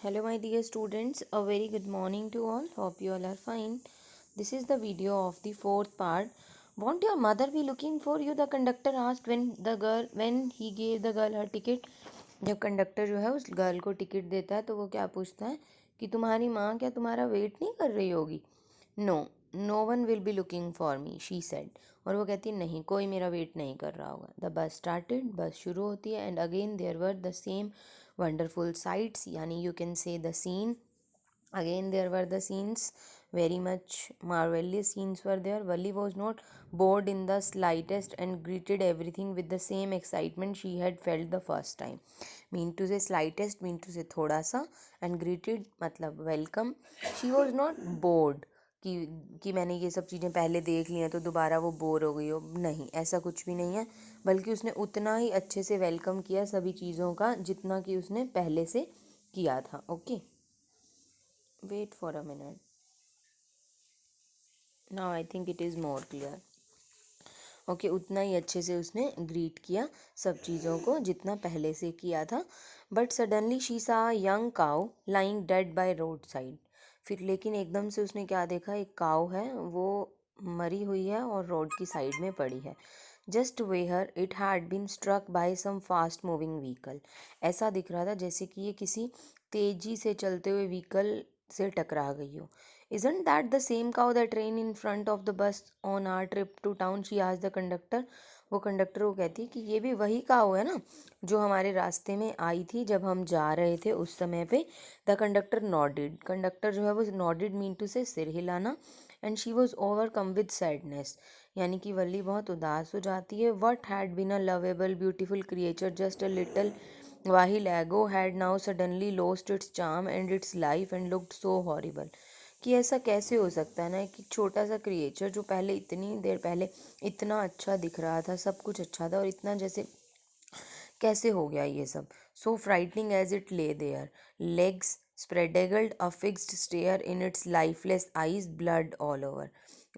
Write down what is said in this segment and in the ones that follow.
Hello my dear students, a very good morning to all. Hope you all are fine. This is the video of the fourth part. Won't your mother be looking for you? The conductor asked when he gave the girl her ticket. जब conductor जो है उस girl को ticket देता है तो वो क्या पूछता है कि तुम्हारी माँ क्या तुम्हारा वेट नहीं कर रही होगी. No, no one will be looking for me, she said. और वो कहती है नहीं, कोई मेरा वेट नहीं कर रहा होगा. द बस स्टार्टेड, बस शुरू होती है. And again there were the same wonderful sights, यानी you can say the scene. Again, there were the scenes, very much marvelous scenes were there. Valli was not bored in the slightest and greeted everything with the same excitement she had felt the first time. Mean to say slightest, mean to say thoda sa, and greeted मतलब welcome. She was not bored कि मैंने ये सब चीज़ें पहले देख ली हैं तो दोबारा वो बोर हो गई हो. नहीं, ऐसा कुछ भी नहीं है, बल्कि उसने उतना ही अच्छे से वेलकम किया सभी चीज़ों का जितना कि उसने पहले से किया था. Okay, wait for a minute. Now I think it is more clear. Okay, उतना ही अच्छे से उसने ग्रीट किया सब चीज़ों को जितना पहले से किया था. बट सडनली शी सा young cow lying dead by road side. फिर लेकिन एकदम से उसने क्या देखा, एक काउ है वो मरी हुई है और रोड की साइड में पड़ी है. Just where it had been struck by some fast moving vehicle. ऐसा दिख रहा था जैसे कि ये किसी तेजी से चलते हुए व्हीकल से टकरा गई हो. Isn't that the same cow that ran in front of the bus on our trip to town? She asked the conductor. वो कंडक्टर को कहती है कि ये भी वही काऊ है ना जो हमारे रास्ते में आई थी जब हम जा रहे थे उस समय पे. The conductor nodded. कंडक्टर जो है वो नॉडेड मीन टू से सिर हिलाना. And she was overcome with sadness, यानी कि वल्ली बहुत उदास हो जाती है. What had been a lovable beautiful creature just a little while ago had now suddenly lost its charm and its life and looked so horrible. कि ऐसा कैसे हो सकता है ना कि छोटा सा क्रिएचर जो पहले इतनी देर पहले इतना अच्छा दिख रहा था, सब कुछ अच्छा था, और इतना जैसे कैसे हो गया ये सब. So frightening as it lay there, legs spreadegled, a fixed stare in its lifeless eyes, blood all over.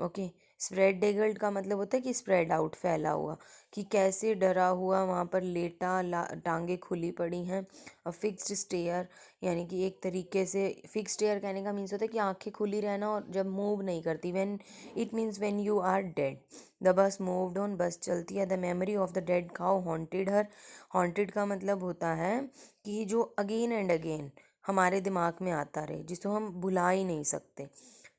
Okay, spreadeagled का मतलब होता है कि स्प्रेड आउट, फैला हुआ, कि कैसे डरा हुआ वहाँ पर लेटा, टांगे खुली पड़ी हैं. अ फिक्स्ड स्टेयर, यानी कि एक तरीके से फिक्स स्टेयर कहने का मीन्स होता है कि आंखें खुली रहना और जब मूव नहीं करती. When it means when you are dead. The bus moved on, bus चलती है. The memory of the dead cow haunted her. Haunted का मतलब होता है कि जो अगेन एंड अगेन हमारे दिमाग में आता रहे, जिसको हम भुला ही नहीं सकते.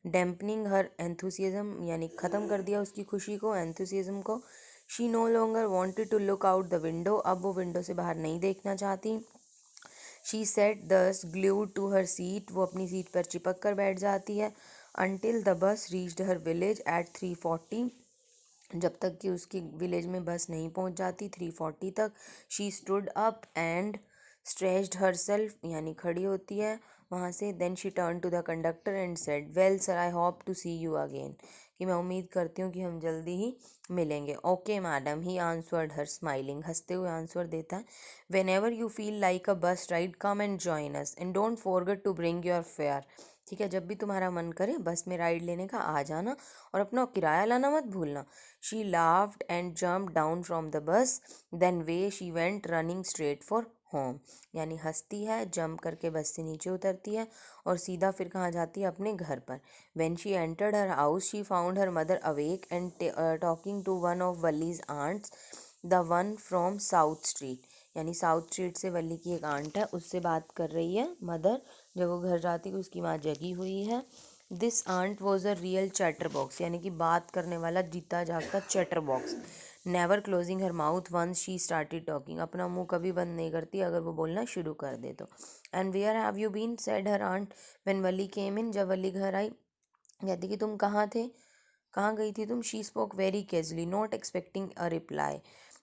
डैम्पनिंग हर एंथुसियाज्म, यानी ख़त्म कर दिया उसकी खुशी को, एंथुसियाज्म को. She no longer wanted to look out the window. अब वो विंडो से बाहर नहीं देखना चाहती. She sat thus glued to her seat. वो अपनी सीट पर चिपक कर बैठ जाती है. Until the bus reached her village at 3:40. जब तक कि उसकी विलेज में बस नहीं पहुंच जाती 3:40 तक. She stood up and stretched herself, यानी खड़ी होती है वहाँ से. Then she turn to the conductor and said, well sir, I hope to see you again. कि मैं उम्मीद करती हूँ कि हम जल्दी ही मिलेंगे. Okay madam, he answered her smiling. हंसते हुए आंसर देता है. Whenever you feel like a bus ride come and join us and don't forget to bring your fare. ठीक है, जब भी तुम्हारा मन करे बस में राइड लेने का आ जाना और अपना किराया लाना मत भूलना. She laughed and jump down from the bus. Then away she went running straight for home. यानी हंसती है, जंप करके बस से नीचे उतरती है और सीधा फिर कहाँ जाती है, अपने घर पर. When she entered her house she found her mother awake and talking to one of Valli's aunts, the one from South Street. यानी साउथ स्ट्रीट से वल्ली की एक आंट है, उससे बात कर रही है मदर. जब वो घर जाती है उसकी माँ जगी हुई है. This aunt was a real chatterbox, यानी कि बात करने वाला जीता जागता chatterbox. Never closing her mouth once she started talking. अपना मुंह कभी बंद नहीं करती अगर वो बोलना शुरू कर दे तो. And where have you been, said her aunt when Valli came in. जब वली घर आई कहती कि तुम कहाँ थे, कहाँ गई थी तुम. She spoke very casually not expecting a reply,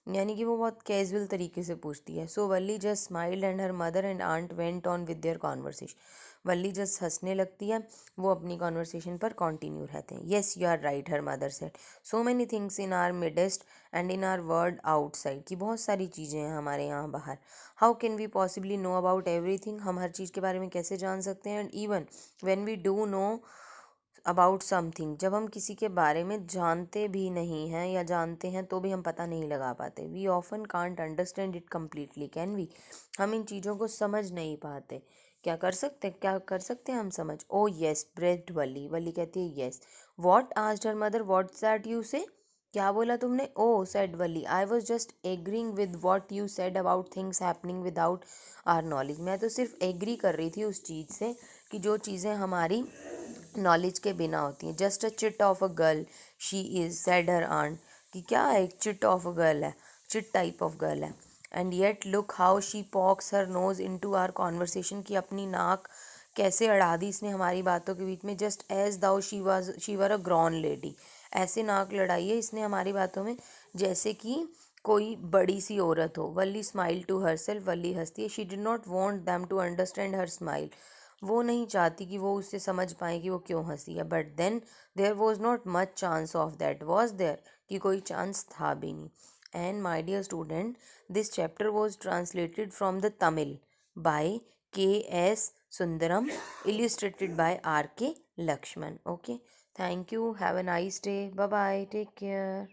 यानी कि वो बहुत कैजुअल तरीके से पूछती है. So Valli just smiled and her mother and aunt went on with their conversation. Valli just हंसने लगती है, वो अपनी कॉन्वर्सेशन पर कंटिन्यू रहते हैं. Yes you are right, her mother said. So many things in our midst and in our world outside. की बहुत सारी चीज़ें हैं हमारे यहाँ बाहर. How can we possibly know about everything. हम हर चीज़ के बारे में कैसे जान सकते हैं. And even when we do know about something, जब हम किसी के बारे में जानते भी नहीं हैं या जानते हैं तो भी हम पता नहीं लगा पाते. We often can't understand it completely. Can we, हम इन चीज़ों को समझ नहीं पाते. क्या कर सकते हैं हम समझ। ओ येस ब्रेड वली, वली कहती है yes. What asked her mother, what's that you say, क्या बोला तुमने। Oh said Valli, I was just agreeing with what you said about things happening without our knowledge, मैं तो सिर्फ एग्री कर रही थी उस चीज़ से कि जो चीज़ें हमारी नॉलेज के बिना होती हैं। Just a chit of a girl she is said her aunt, कि क्या एक चिट ऑफ अ गर्ल है, चिट टाइप ऑफ गर्ल है। And yet look how she pokes her nose into our conversation, की अपनी नाक कैसे अड़ा दी इसने हमारी बातों के बीच में। Just as though she were a grown lady, ऐसे नाक लड़ाई है इसने हमारी बातों में जैसे कि कोई बड़ी सी औरत हो। Valli smile to herself, Valli हंसती है। She did not want them to understand her smile, वो नहीं चाहती कि वो उससे समझ पाए कि वो क्यों हंसी है। But then there was not much chance of that, was there, कि कोई चांस था भी नहीं। And my dear student, this chapter was translated from the Tamil by K.S. Sundaram, illustrated by R.K. Lakshman. Okay, thank you, have a nice day, bye bye, take care.